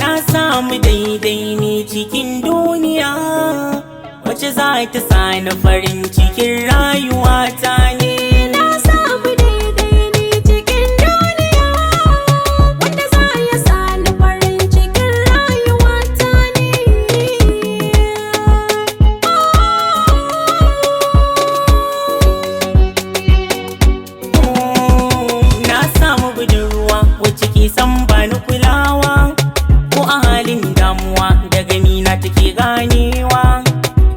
Na samu daidai ne cikin duniya wacce za ta sani farin cikin rayuwata ne. Na samu daidai ne cikin duniya wanda za ya sani farin cikin rayuwata ne. Na samu budurwa wacce ke san bani kulawa, ko a halin damuwa daga ni na take ganewa.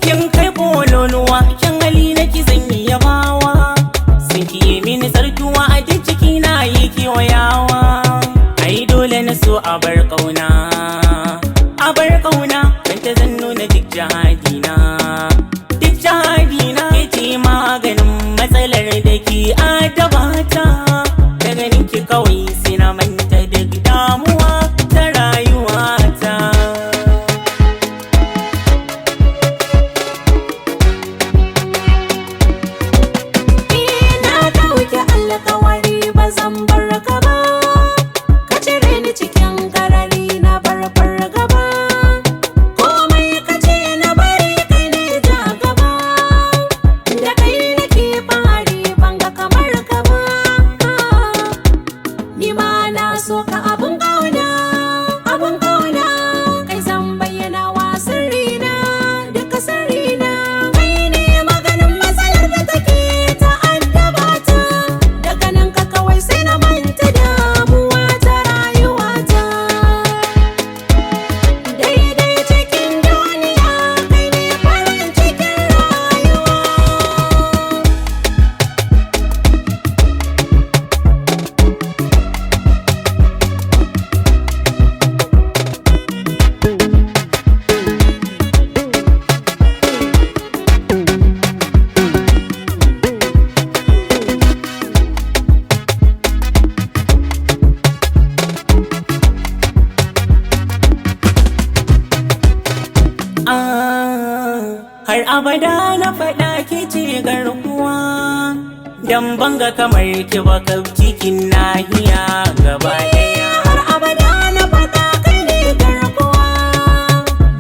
Kin kai bololuwa, kin hali na ki zan yi yabawa, sun ki mini sarduwa a duk ciki na yi kewayawa. Ai dole na so a bar kauna, a bar kauna, kan ta zan nuna duk jihadina, duk jihadina. Ke ce maganin matsalar da ke adabata, daga ninki kawai sai na manta duk damuwa ta rayuwata. Na ɗauki alƙawari ba zan bar ka ba, ka cire ni cikin garari na bar fargaba. Komai ka ce na bari kai ne ja gaba, da kai nake fari ban ga kamar ka ba. Ni ma na so ka abun ƙauna, abun ƙauna, kai zan bayyana wa sirrina, duka sirrina. Kai ne maganin matsalar da take ta'addabata, daga nan ka kawai sai na manta damuwa ta rayuwata. Daidai cikin duniya kai ne farin cikin rayuwa. Har abada na faɗa ki ce garkuwa, dan banga kamar ki ba kaf cikin nahiya gaba ɗaya. Har abada na faɗa kai ne garkuwa,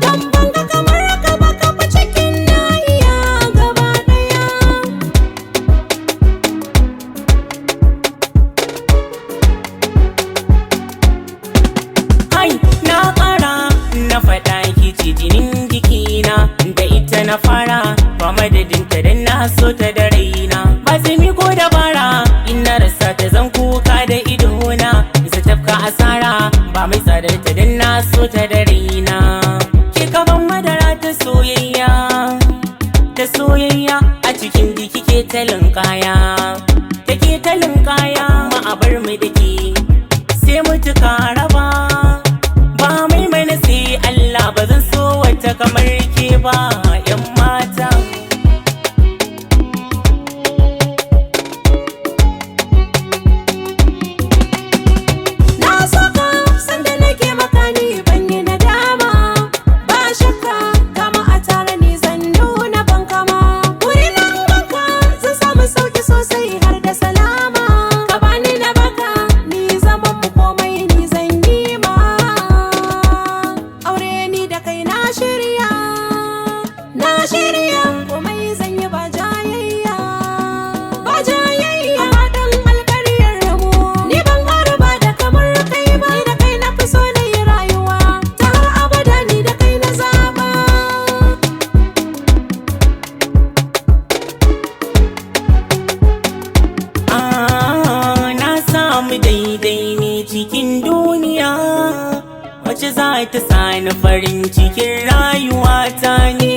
dan banga kamar ka ba ka fa cikin nahiya gaba ɗaya. Hai na ƙara na faɗa ki ce jinin jikina, da ita na fara ba madadinta dan na so ta da raina. Ba tsimi ko dabara in na rasa ta zan kuka da idona, isa tafka asara ba mai tsadar ta dan na so ta da raina. Ki kaban madara ta soyayya, ta soyayya a cikin jiki ke talin kaya, take talin kaya ma a bar mu da ke sai mutuka raba. Ba mai mana sai Allah, ba zan so wata kamar ke ba 'yan mata. Na so ka sanda nake maka ni ban yi nadama, ba shakka kama a tare ni zan nuna bankama. Wuri nan banka zan samu sauki sosai har da salama. Ka bani na baka ni zaman mu komai ni zan yi ma. Aure ni da kai na shirya, na shirya komai zan yi ba jayayya, ba jayayya. A dan alƙaryar mu ni ban harba da kamar kai ba, ni da kai na fi so na yi rayuwa ta har abada, ni da kai na zaba. Na samu daidai ne cikin duniya wacce za ta sani farin cikin rayuwata ne.